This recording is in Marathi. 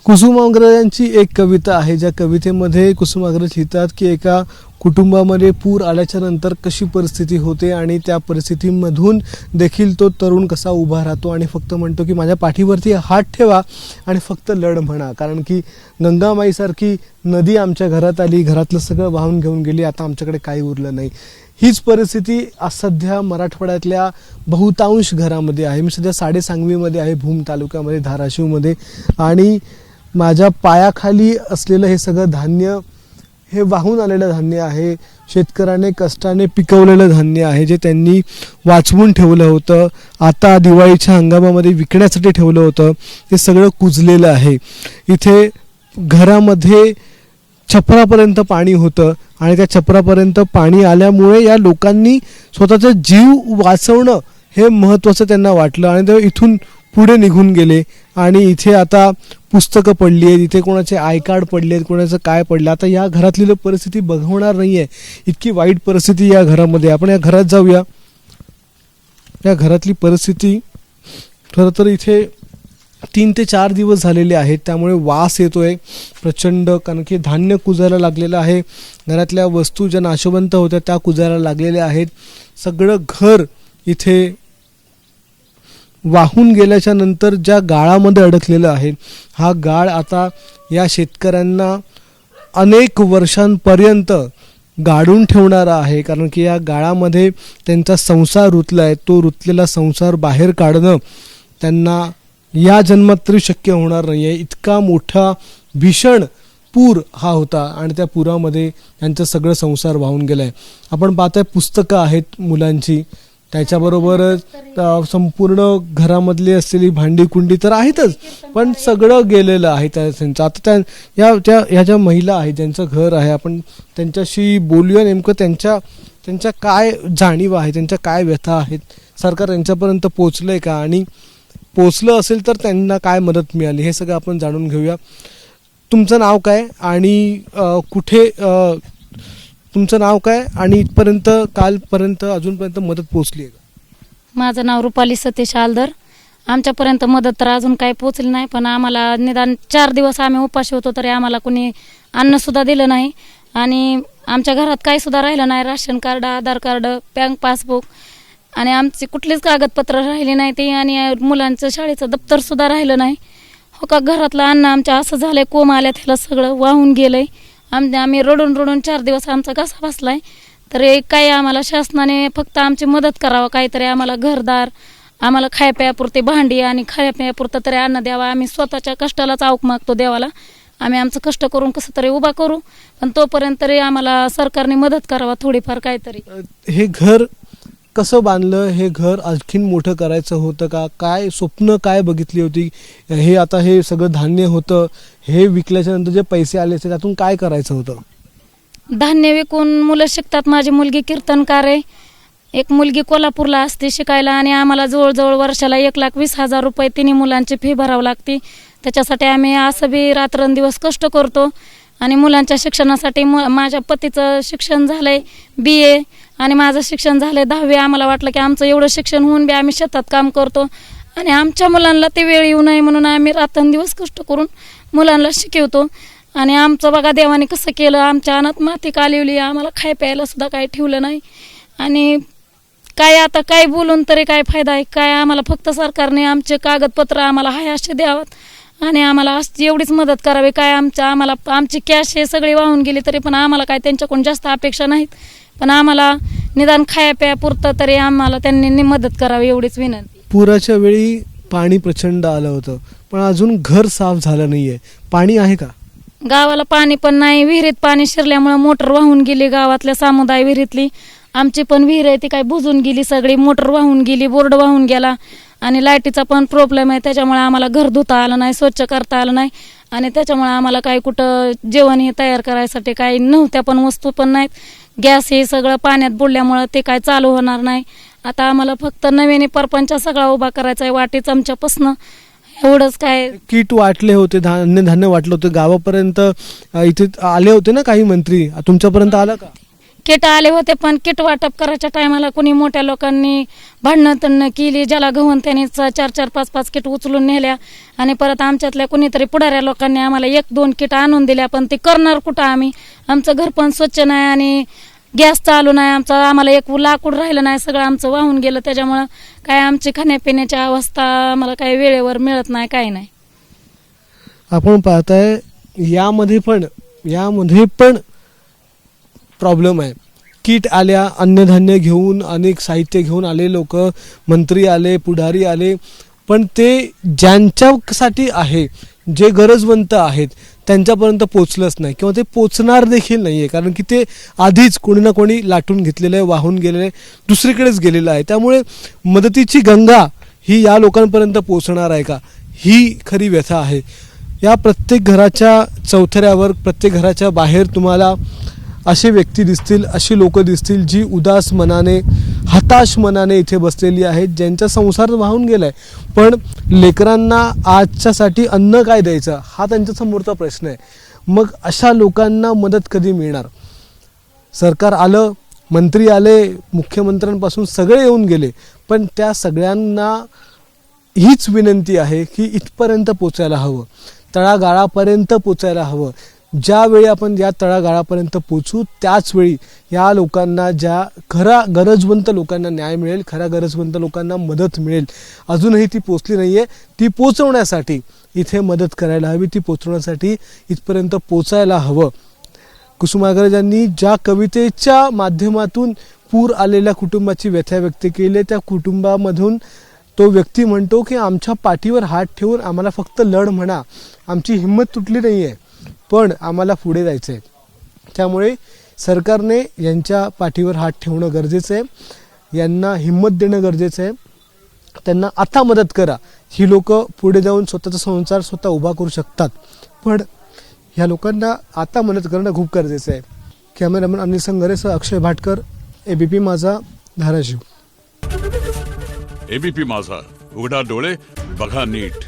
कुसुमाग्रजांची एक कविता आहे, ज्या कवितेमध्ये कुसुमाग्रज लिहितात की एका कुटुंबामध्ये पूर आल्याच्या नंतर कशी परिस्थिती होते आणि त्या परिस्थितीमधून देखील तो तरुण कसा उभा राहतो आणि फक्त म्हणतो की माझ्या पाठीवरती हात ठेवा आणि फक्त लढ म्हणा, कारण की गंगामाईसारखी नदी आमच्या घरात आली, घरातलं सगळं वाहून घेऊन गेली, आता आमच्याकडे काही उरलं नाही. हीच परिस्थिती आज सध्या मराठवाड्यातल्या बहुतांश घरामध्ये आहे. मी सध्या साडेसांगवीमध्ये आहे, भूम तालुक्यामध्ये, धाराशिवमध्ये, आणि माझ्या पायाखाली असलेलं हे सगळं धान्य हे वाहून आलेलं धान्य आहे. शेतकऱ्याने कष्टाने पिकवलेलं धान्य आहे, जे त्यांनी वाचवून ठेवलं होतं, आता दिवाळीच्या हंगामामध्ये विकण्यासाठी ठेवलं होतं, ते सगळं कुजलेलं आहे. इथे घरामध्ये छपरापर्यंत पाणी होतं आणि त्या छपरापर्यंत पाणी आल्यामुळे या लोकांनी स्वतःचा जीव वाचवणं हे महत्त्वाचं त्यांना वाटलं आणि ते इथून पुढे निघून गेले. आणि इथे आता पुस्तकं पडली आहेत, इथे कोणाचे आय कार्ड पडले आहेत, कोणाचं काय पडलं. आता या घरातली परिस्थिती बघवणार नाही आहे, इतकी वाईट परिस्थिती या घरामध्ये. आपण या घरात जाऊया. या घरातली परिस्थिती खरं तर इथे 3 ते 4 दिवस झालेले आहेत, त्यामुळे वास येतोय प्रचंड, कारण की धान्य कुजायला लागलेलं आहे. घरातल्या वस्तू ज्या नाशवंत होत्या त्या कुजायला लागलेल्या आहेत. सगळं घर इथे वाहून गेल्याच्या नंतर ज्या गाळामध्ये अडकलेलं आहे, हा गाळ आता या शेतकऱ्यांना अनेक वर्षांपर्यंत गाडून ठेवणारा आहे, कारण की या गाळामध्ये त्यांचा संसार रुतला आहे. तो रुतलेला संसार बाहेर काढणं त्यांना या जन्मात तरी शक्य होणार नाही आहे. इतका मोठा भीषण पूर हा होता आणि त्या पुरामध्ये त्यांचं सगळं संसार वाहून गेला आहे. आपण पाहताय पुस्तकं आहेत मुलांची, त्याच्याबरोबर संपूर्ण घरामधली असलेली भांडी कुंडी तर आहेतच, पण सगळं गेलेलं आहे त्यांचं. आता ह्या ज्या महिला आहेत, ज्यांचं घर आहे, आपण त्यांच्याशी बोलूया. नेमकं त्यांच्या काय जाणीव आहे, त्यांच्या काय व्यथा आहेत, सरकार त्यांच्यापर्यंत पोचलंय का, आणि पोचलं असेल तर त्यांना काय मदत मिळाली, हे सगळं आपण जाणून घेऊया. तुमचं नाव काय आणि कुठे तुमचं नाव काय आणि इथपर्यंत कालपर्यंत अजूनपर्यंत मदत पोचली आहे का? माझं नाव रुपाली सतीश आलदर. आमच्यापर्यंत मदत तर अजून काही पोचली नाही, पण आम्हाला निदान 4 दिवस आम्ही उपाशी होतो तरी आम्हाला कोणी अन्नसुद्धा दिलं नाही आणि आमच्या घरात काही सुद्धा राहिलं नाही. राशन कार्ड, आधार कार्ड, बँक पासबुक आणि आमची कुठलीच कागदपत्र राहिली नाही ती, आणि मुलांचं शाळेचं दप्तर सुद्धा राहिलं नाही. हो का, घरातलं अन्न आमच्या असं झालंय, कोंब आल्या त्याला सगळं वाहून गेलंय. आम्ही रडून 4 दिवस आमचा घसा बसलाय. तर काही आम्हाला शासनाने फक्त आमची मदत करावं, काहीतरी आम्हाला घरदार, आम्हाला खायप्यापुरते भांडी आणि खायप्यापुरतं तरी अन्न द्यावा. आम्ही स्वतःच्या कष्टालाच आऊक मागतो देवाला. आम्ही आमचं कष्ट करून कसं तरी उभा करू, पण तोपर्यंत तरी आम्हाला सरकारने मदत करावा थोडीफार काहीतरी. हे घर कसं बांधलं? हे घर आणखीन मोठं करायचं होतं का? काय स्वप्न काय बघितली होती? हे आता हे सगळं धान्य होतं, हे विकल्याच्या नंतर जे पैसे आले असते त्यातून काय करायचं होतं? धान्य विकून मुलं शिकतात. माझी मुलगी कीर्तनकार आहे, एक मुलगी कोल्हापूरला असते शिकायला, आणि आम्हाला जवळजवळ वर्षाला 1,20,000 रुपये तिन्ही मुलांची फी भरावं लागते. त्याच्यासाठी आम्ही असं बी रात्रंदिवस कष्ट करतो. आणि मुलांच्या शिक्षणासाठी माझ्या पतीचं शिक्षण झालंय BA आणि माझं शिक्षण झालंय 10वी. आम्हाला वाटलं की आमचं एवढं शिक्षण होऊन बी आम्ही शेतात काम करतो आणि आमच्या मुलांना ते वेळ येऊ नये म्हणून आम्ही रात्रंदिवस कष्ट करून मुलांना शिकवतो. आणि आमचं बघा देवाने कसं केलं, आमच्या अनाथ माती कालवली, आम्हाला खाय प्यायला सुद्धा काही ठेवलं नाही. आणि काय आता काय बोलून तरी काय फायदा आहे काय? आम्हाला फक्त सरकारने आमचे कागदपत्र आम्हाला हाय असे द्यावात आणि आम्हाला एवढीच मदत करावी. काय आम्हाला आमची कॅश हे सगळी वाहून गेली तरी पण आम्हाला काय त्यांच्याकडून जास्त अपेक्षा नाहीत, पण आम्हाला निदान खाया प्यापुरतं तरी आम्हाला त्यांनी मदत करावी एवढीच विनंती. पुराच्या वेळी पाणी प्रचंड आलं होतं, पण अजून घर साफ झालं नाहीये. पाणी आहे का? गावाला पाणी पण नाही. विहिरीत पाणी शिरल्यामुळे मोटर वाहून गेली, गावातल्या सामुदाय विहिरीतली. आमची पण विहीर आहे ती काय बुजून गेली सगळी, मोटर वाहून गेली, बोर्ड वाहून गेला. आणि लाईटीचा पण प्रॉब्लेम आहे, त्याच्यामुळे आम्हाला घर धुता आलं नाही, स्वच्छ करता आलं नाही. आणि त्याच्यामुळे आम्हाला काही कुठं जेवण हे तयार करायसाठी काही नव्हत्या पण वस्तू पण नाहीत. गॅस हे सगळं पाण्यात बुडल्यामुळं ते काय चालू होणार नाही. आता आम्हाला फक्त नव्याने परपंच सगळा उभा करायचा आहे, वाटी चमच्यापासनं एवढंच. काय किट वाटले होते, धान्य वाटलं होतं गावापर्यंत, इथे आले होते ना काही मंत्री, तुमच्यापर्यंत आलं का? किट आले होते, पण किट वाटप करायच्या टायमाला कुणी मोठ्या लोकांनी भांडणं तणणं केली. ज्याला गव्हन त्याने 4-4, 5-5 किट उचलून नेल्या आणि परत आमच्यातल्या कुणीतरी पुढाऱ्या लोकांनी आम्हाला 1-2 किट आणून दिल्या. पण ते करणार कुठं आम्ही? आमचं घर पण स्वच्छ नाही आणि गॅस चालू नाही आमचा, आम्हाला एक लाकूड राहिलं नाही, सगळं आमचं वाहून गेलं. त्याच्यामुळं काय आमची खाण्यापिण्याची अवस्था आम्हाला काही वेळेवर मिळत नाही, काही नाही. आपण पाहताय यामध्ये पण प्रॉब्लेम आहे. किट आल्या, अन्नधान्य घेऊन, अनेक साहित्य घेऊन आले लोक, मंत्री आले, पुढारी आले, पण ते ज्यांच्यासाठी आहे, जे गरजवंत आहेत त्यांच्यापर्यंत पोचलंच नाही किंवा ते पोचणार देखील नाही आहे. कारण की ते आधीच कोणी ना कोणी लाटून घेतलेलं आहे, वाहून गेलेलं आहे, दुसरीकडेच गेलेलं आहे. त्यामुळे मदतीची गंगा ही या लोकांपर्यंत पोचणार आहे का, ही खरी व्यथा आहे. या प्रत्येक घराच्या चौथऱ्यावर, प्रत्येक घराच्या बाहेर तुम्हाला असे व्यक्ती दिसतील, अशी लोक दिसतील जी उदास मनाने, हताश मनाने इथे बसलेली आहेत, ज्यांचा संसार वाहून गेलाय. पण लेकरांना आजच्यासाठी अन्न काय द्यायचं हा त्यांच्या समोरचा प्रश्न आहे. मग अशा लोकांना मदत कधी मिळणार? सरकार आलं, मंत्री आले, मुख्यमंत्र्यांपासून सगळे येऊन गेले, पण त्या सगळ्यांना हीच विनंती आहे की इथपर्यंत पोचायला हवं, तळागाळापर्यंत पोचायला हवं. ज्यावेळी आपण या तळागाळापर्यंत पोचू त्याचवेळी या लोकांना, ज्या खऱ्या गरजवंत लोकांना न्याय मिळेल, खऱ्या गरजवंत लोकांना मदत मिळेल. अजूनही ती पोचली नाही आहे. ती पोचवण्यासाठी इथे मदत करायला हवी, ती पोचवण्यासाठी इथपर्यंत पोचायला हवं. कुसुमाग्रजांनी ज्या कवितेच्या माध्यमातून पूर आलेल्या कुटुंबाची व्यथा व्यक्त केली, त्या कुटुंबामधून तो व्यक्ती म्हणतो की आमच्या पाठीवर हात ठेवून आम्हाला फक्त लढ म्हणा, आमची हिंमत तुटली नाही आहे, पण आम्हाला पुढे जायचं आहे. त्यामुळे सरकारने यांच्या पाठीवर हात ठेवणं गरजेचं आहे, यांना हिंमत देणं गरजेचं आहे. त्यांना आता मदत करा. ही लोक पुढे जाऊन स्वतःचा संसार स्वतः उभा करू शकतात, पण ह्या लोकांना आता मदत करणं खूप गरजेचं आहे. कॅमेरामन अनिल संघरेसह अक्षय भाटकर, ABP माझा, धाराशिव. ABP माझा, उघडा डोळे बघा नीट.